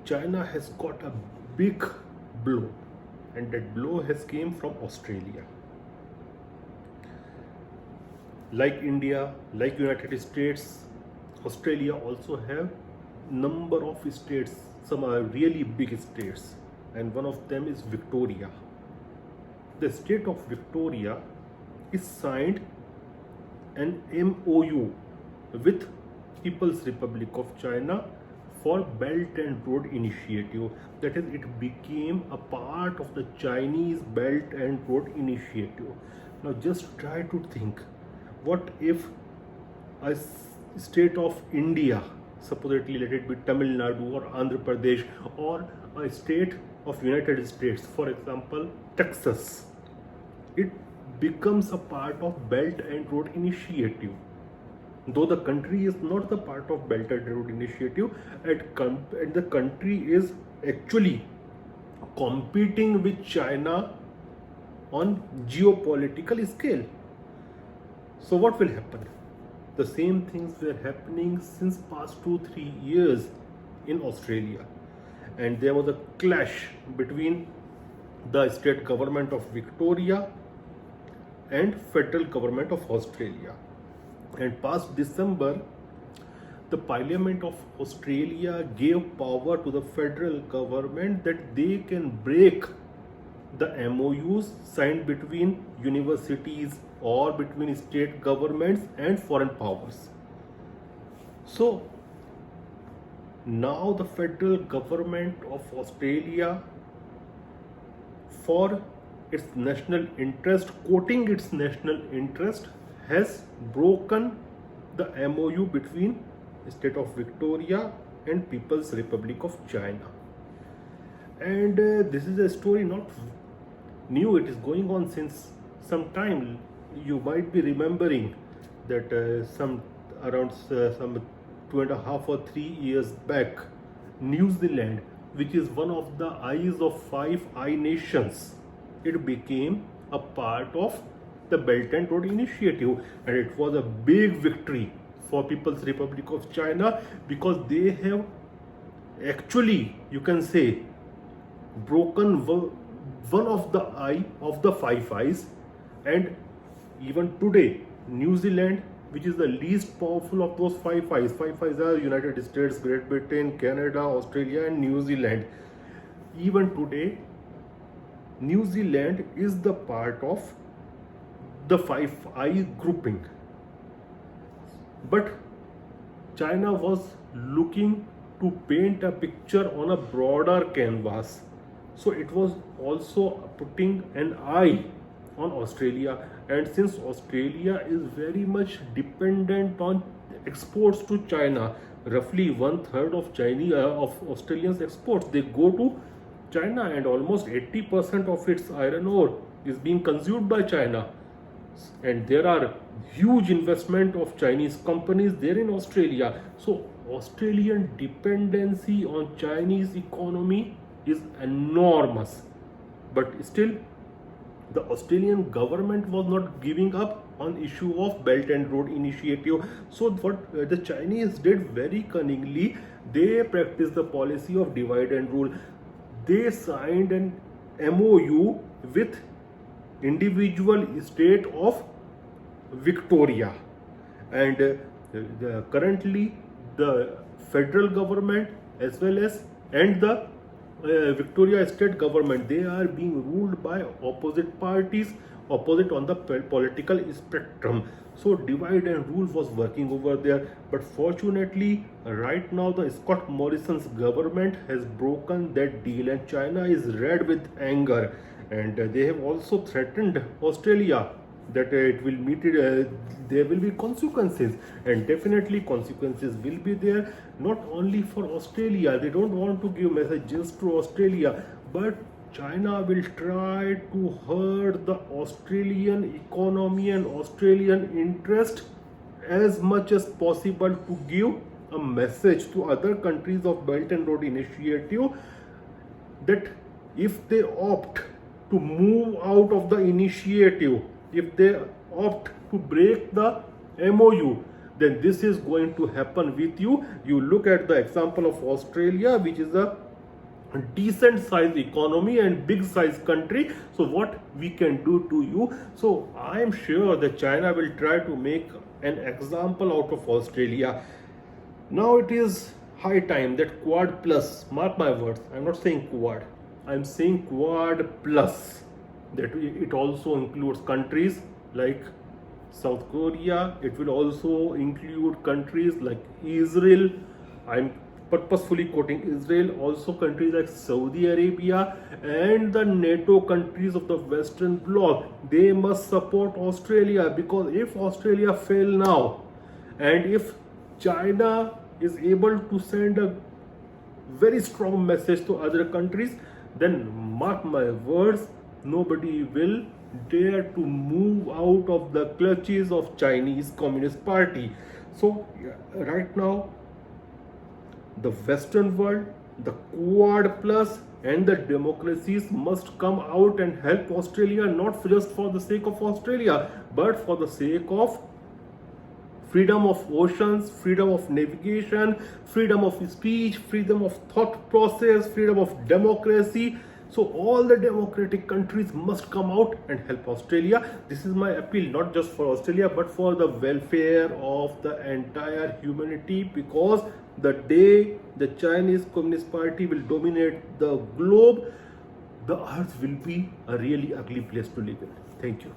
China has got a big blow, and that blow has came from Australia. Like India, like United States, Australia also have number of states. Some are really big states, and one of them is Victoria. The state of Victoria is signed an MOU with People's Republic of China for Belt and Road Initiative. That is, it became a part of the Chinese Belt and Road Initiative. Now just try to think, what if a state of India, supposedly let it be Tamil Nadu or Andhra Pradesh, or a state of United States, for example Texas, it becomes a part of Belt and Road Initiative. Though the country is not the part of Belt and Road Initiative, and the country is actually competing with China on geopolitical scale. So what will happen? The same things were happening since past 2-3 years in Australia, and there was a clash between the state government of Victoria and federal government of Australia. And past December, the Parliament of Australia gave power to the federal government that they can break the MOUs signed between universities or between state governments and foreign powers. So now the federal government of Australia, for its national interest, quoting its national interest, has broken the MOU between the state of Victoria and People's Republic of China. And this is a story not new, it is going on since some time. You might be remembering that some 2.5 or 3 years back, New Zealand, which is one of the eyes of Five Eye Nations, it became a part of the Belt and Road Initiative, and it was a big victory for People's Republic of China, because they have actually, you can say, broken one of the eye of the Five Eyes. And even today, New Zealand, which is the least powerful of those Five Eyes are United States, Great Britain, Canada, Australia and New Zealand. Even today, New Zealand is the part of the Five Eye grouping. But China was looking to paint a picture on a broader canvas. So it was also putting an eye on Australia. And since Australia is very much dependent on exports to China, roughly 1/3 of Australians' exports, they go to China, and almost 80% of its iron ore is being consumed by China. And there are huge investment of Chinese companies there in Australia. So Australian dependency on Chinese economy is enormous. But still, the Australian government was not giving up on issue of Belt and Road Initiative. So what the Chinese did very cunningly, they practiced the policy of divide and rule. They signed an MOU with individual state of Victoria, and currently the federal government as well as and the Victoria state government, they are being ruled by opposite parties, opposite on the political spectrum. So divide and rule was working over there. But fortunately, right now the Scott Morrison's government has broken that deal, and China is red with anger, and they have also threatened Australia that it will meet it, there will be consequences, and definitely consequences will be there, not only for Australia. They don't want to give messages to Australia, but China will try to hurt the Australian economy and Australian interest as much as possible, to give a message to other countries of Belt and Road Initiative that if they opt to move out of the initiative, if they opt to break the MOU, then this is going to happen with you. You look at the example of Australia, which is a decent size economy and big size country. So what we can do to you? So I am sure that China will try to make an example out of Australia. Now it is high time that Quad Plus, mark my words, I'm not saying Quad, I'm saying Quad Plus, that it also includes countries like South Korea, it will also include countries like Israel, I'm purposefully quoting Israel, also countries like Saudi Arabia and the NATO countries of the Western Bloc. They must support Australia, because if Australia fail now, and if China is able to send a very strong message to other countries, then mark my words, nobody will dare to move out of the clutches of Chinese Communist Party. So right now, the Western world, the Quad Plus, and the democracies must come out and help Australia, not just for the sake of Australia, but for the sake of freedom of oceans, freedom of navigation, freedom of speech, freedom of thought process, freedom of democracy. So all the democratic countries must come out and help Australia. This is my appeal, not just for Australia, but for the welfare of the entire humanity, because the day the Chinese Communist Party will dominate the globe, the earth will be a really ugly place to live in. Thank you.